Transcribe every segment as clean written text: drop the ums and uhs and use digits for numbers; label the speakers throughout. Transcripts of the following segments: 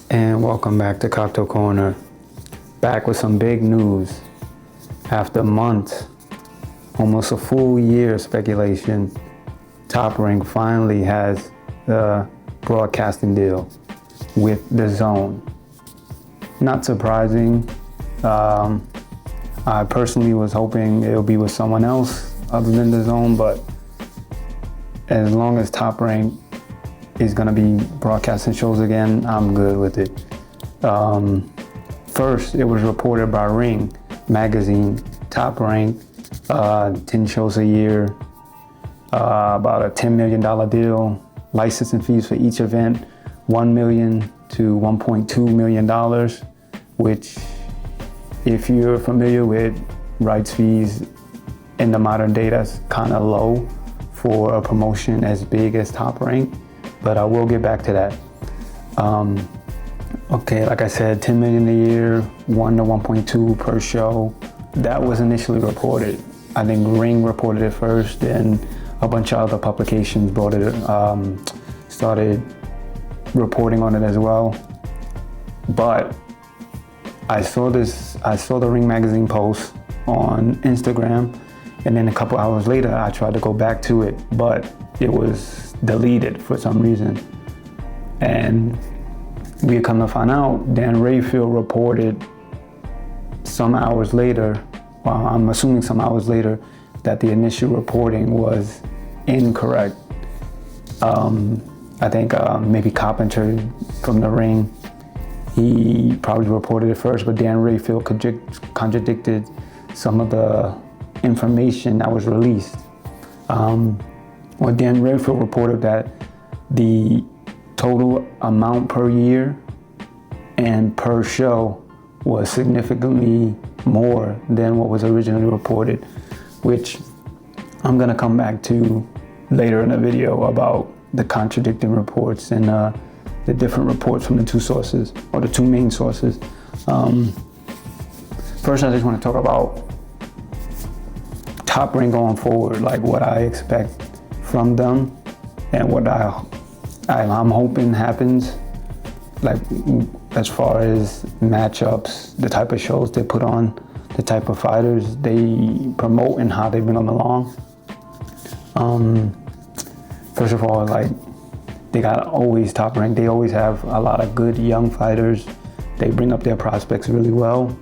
Speaker 1: And welcome back to Kakuto Corner. Back with some big news. After months, almost a full year of speculation, Top Rank finally has the broadcasting deal with DAZN. Not surprising. I personally was hoping it'll be with someone else other than DAZN, but as long as Top Rank is gonna be broadcasting shows again, I'm good with it. First, it was reported by Ring magazine, Top Rank, 10 shows a year, about a $10 million deal, licensing fees for each event, $1 million to $1.2 million, which, if you're familiar with rights fees in the modern day, that's kind of low for a promotion as big as Top Rank, but I will get back to that. Okay, like I said, $10 million a year, 1 to 1.2 per show. That was initially reported. I think Ring reported it first, then a bunch of other publications started reporting on it as well. But I saw the Ring magazine post on Instagram, and then a couple hours later, I tried to go back to it, but it was deleted for some reason. And we come to find out, Dan Rayfield reported some hours later, well, I'm assuming some hours later, that the initial reporting was incorrect. I think maybe Carpenter from the Ring, he probably reported it first, but Dan Rayfield contradicted some of the information that was released. Dan Rayfield reported that the total amount per year and per show was significantly more than what was originally reported, which I'm gonna come back to later in the video about the contradicting reports and the different reports from the two sources, or the two main sources. First, I just want to talk about Top Rank going forward, like what I expect from them and what I'm hoping happens, like as far as matchups, the type of shows they put on, the type of fighters they promote, and how they bring them along. First of all, like, they got always Top Rank. They always have a lot of good young fighters. They bring up their prospects really well.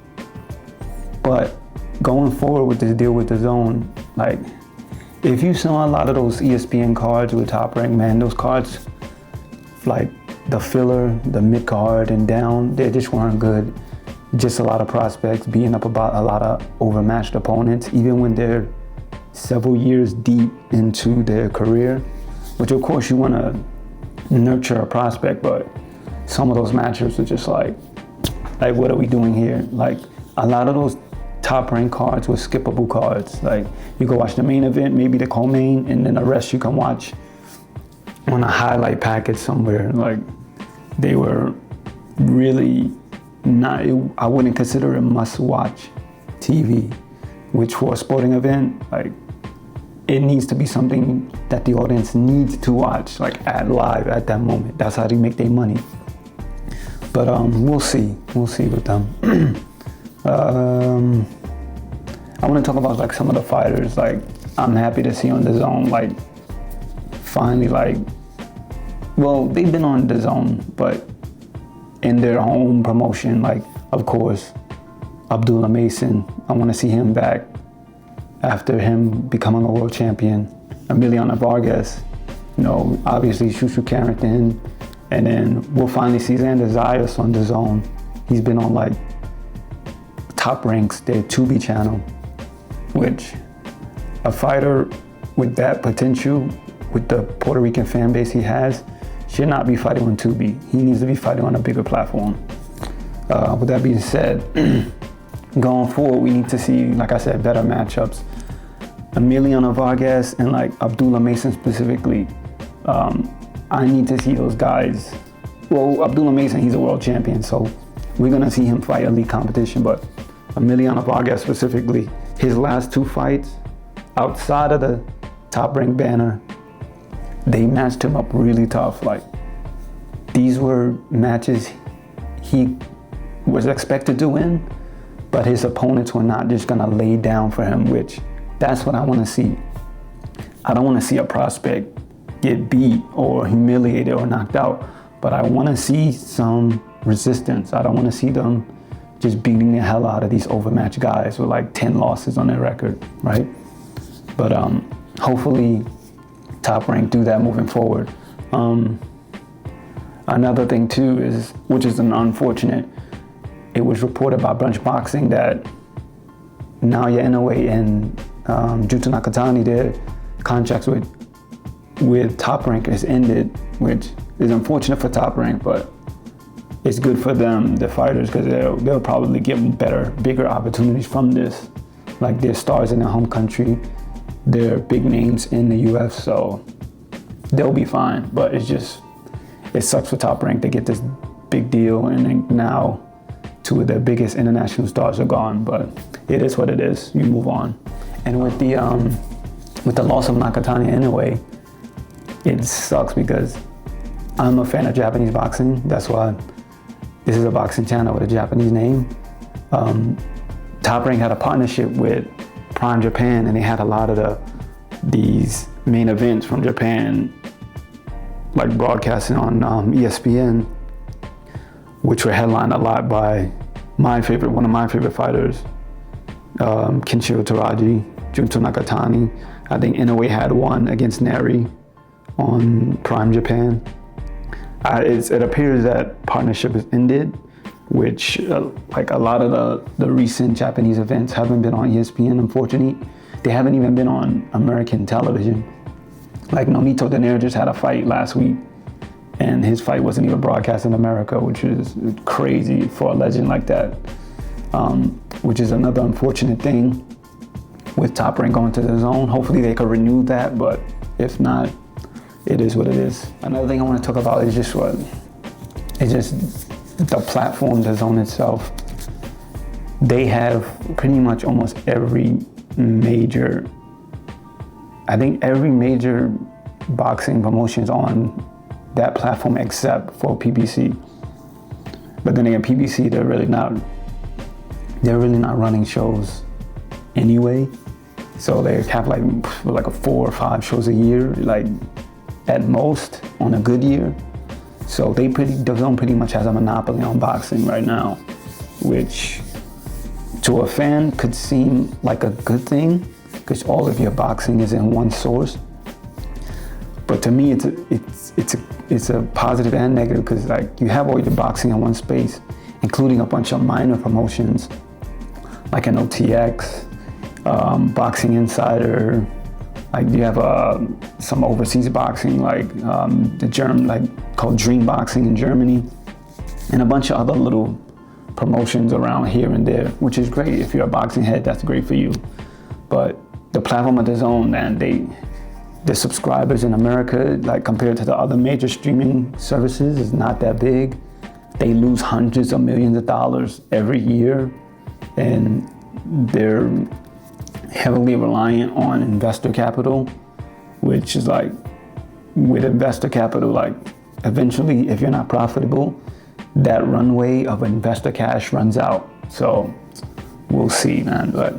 Speaker 1: But going forward with this deal with DAZN, like, if you saw a lot of those ESPN cards with Top Rank, man, those cards, like the filler, the mid card and down, they just weren't good. Just a lot of prospects beating up about a lot of overmatched opponents, even when they're several years deep into their career, which of course you want to nurture a prospect, but some of those matchups are just like what are we doing here? Like, a lot of those Top Rank cards were skippable cards. Like, you go watch the main event, maybe the co-main, and then the rest you can watch on a highlight package somewhere. Like, they were really not, I wouldn't consider it must-watch TV, which for a sporting event, like, it needs to be something that the audience needs to watch, like live at that moment. That's how they make their money. But we'll see with them. I want to talk about like some of the fighters. Like, I'm happy to see on DAZN, like, finally, like, well, they've been on DAZN, but in their home promotion, like, of course, Abdullah Mason, I want to see him back after him becoming a world champion. Emiliano Vargas, you know, obviously Shushu Carrington, and then we'll finally see Xander Zayas on DAZN. He's been on like Top Rank's, their Tubi channel, which a fighter with that potential, with the Puerto Rican fan base he has, should not be fighting on Tubi. He needs to be fighting on a bigger platform. With that being said, going forward, we need to see, like I said, better matchups. Emiliano Vargas and like Abdullah Mason specifically, I need to see those guys. Well, Abdullah Mason, he's a world champion, so we're gonna see him fight elite competition, but Emiliano Vargas specifically, his last two fights outside of the Top Rank banner, they matched him up really tough. Like, these were matches he was expected to win, but his opponents were not just gonna lay down for him, which that's what I wanna see. I don't wanna see a prospect get beat or humiliated or knocked out, but I wanna see some resistance. I don't wanna see them just beating the hell out of these overmatched guys with like 10 losses on their record, right? But hopefully Top Rank do that moving forward. Another thing too is, which is an unfortunate, it was reported by Brunch Boxing that Naoya Inoue and Junto Nakatani, their contracts with Top Rank has ended, which is unfortunate for Top Rank, but it's good for them, the fighters, because they'll probably get better, bigger opportunities from this. Like they're stars in their home country, they're big names in the UF, so they'll be fine. But it sucks for Top Rank. They get this big deal, and then now two of their biggest international stars are gone. But it is what it is. You move on. And with the loss of Nakatani anyway, it sucks because I'm a fan of Japanese boxing. That's why this is a boxing channel with a Japanese name. Top Rank had a partnership with Prime Japan, and they had a lot of these main events from Japan, like broadcasting on ESPN, which were headlined a lot by one of my favorite fighters, Kenshiro Teraji, Junto Nakatani. I think Inoue had one against Neri on Prime Japan. It appears that partnership has ended, which like a lot of the recent Japanese events haven't been on ESPN, unfortunately. They haven't even been on American television. Like Nonito Donaire just had a fight last week, and his fight wasn't even broadcast in America, which is crazy for a legend like that. Which is another unfortunate thing with Top Rank going to the DAZN. Hopefully they can renew that, but if not, it is what it is. Another thing I want to talk about is just the platform, the DAZN itself. They have pretty much almost every major boxing promotions on that platform except for PBC. But then again, PBC, they're really not running shows anyway. So they have like 4 or 5 shows a year, like at most on a good year. So DAZN pretty much has a monopoly on boxing right now, which to a fan could seem like a good thing because all of your boxing is in one source. But to me, it's a positive and negative because like you have all your boxing in one space, including a bunch of minor promotions like an OTX, Boxing Insider. Like you have some overseas boxing like called Dream Boxing in Germany, and a bunch of other little promotions around here and there, which is great. If you're a boxing head, that's great for you. But the platform of DAZN, man, the subscribers in America, like compared to the other major streaming services, is not that big. They lose hundreds of millions of dollars every year, and they're heavily reliant on investor capital, which is like, with investor capital, like eventually if you're not profitable, that runway of investor cash runs out. So we'll see, man, but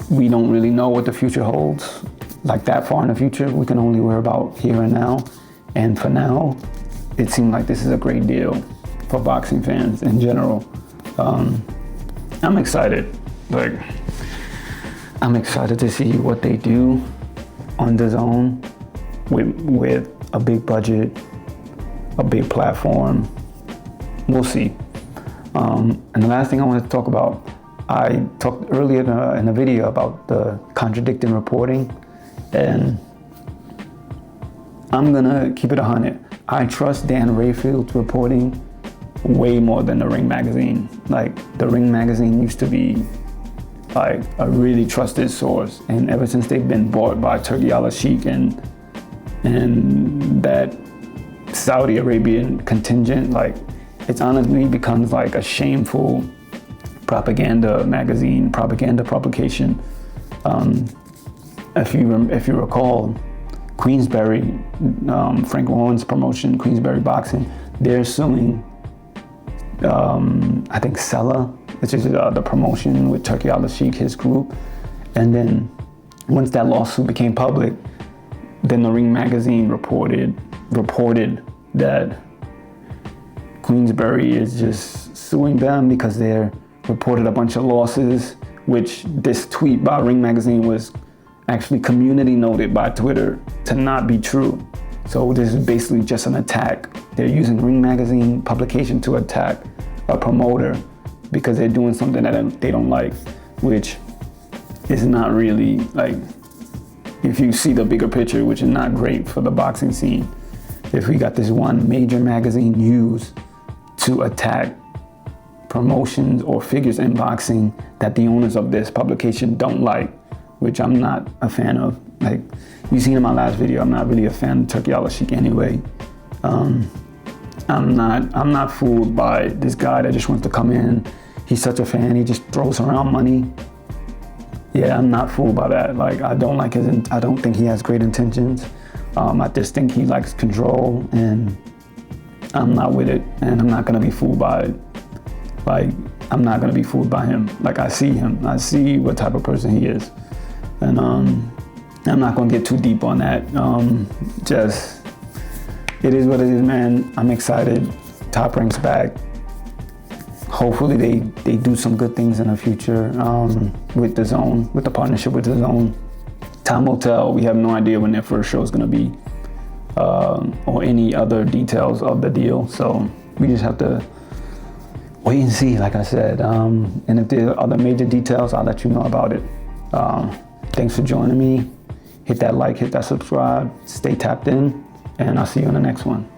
Speaker 1: we don't really know what the future holds. Like that far in the future, we can only worry about here and now. And for now, it seemed like this is a great deal for boxing fans in general. I'm excited. Like, I'm excited to see what they do on DAZN with a big budget, a big platform. We'll see. And the last thing I wanted to talk about, I talked earlier in a video about the contradicting reporting, and I'm gonna keep it 100. I trust Dan Rayfield's reporting way more than the Ring magazine. Like the Ring magazine used to be like a really trusted source, and ever since they've been bought by Turki Al-Sheikh and that Saudi Arabian contingent, like it's honestly becomes like a shameful propaganda magazine, propaganda publication. If you recall, Queensberry, Frank Warren's promotion, Queensberry Boxing, they're suing I think Sella, which is the promotion with Turkey Al-Sheikh, his group. And then once that lawsuit became public, then the Ring magazine reported that Queensberry is just suing them because they reported a bunch of losses, which this tweet by Ring magazine was actually community noted by Twitter to not be true. So this is basically just an attack. They're using Ring magazine publication to attack a promoter because they're doing something that they don't like, which is not really, like, if you see the bigger picture, which is not great for the boxing scene. If we got this one major magazine used to attack promotions or figures in boxing that the owners of this publication don't like, which I'm not a fan of. Like you seen in my last video, I'm not really a fan of Turkey Al-Sheikh anyway. I'm not fooled by this guy that just wants to come in. He's such a fan, he just throws around money. Yeah, I'm not fooled by that. Like, I don't think he has great intentions. I just think he likes control, and I'm not with it, and I'm not gonna be fooled by it. Like, I'm not gonna be fooled by him. Like, I see him, I see what type of person he is. And I'm not gonna get too deep on that. Just, it is what it is, man. I'm excited. Top Rank's back. Hopefully they do some good things in the future with DAZN, with the partnership with DAZN. Time will tell. We have no idea when their first show is going to be or any other details of the deal. So we just have to wait and see, like I said. And if there are other major details, I'll let you know about it. Thanks for joining me. Hit that like, hit that subscribe, stay tapped in, and I'll see you in the next one.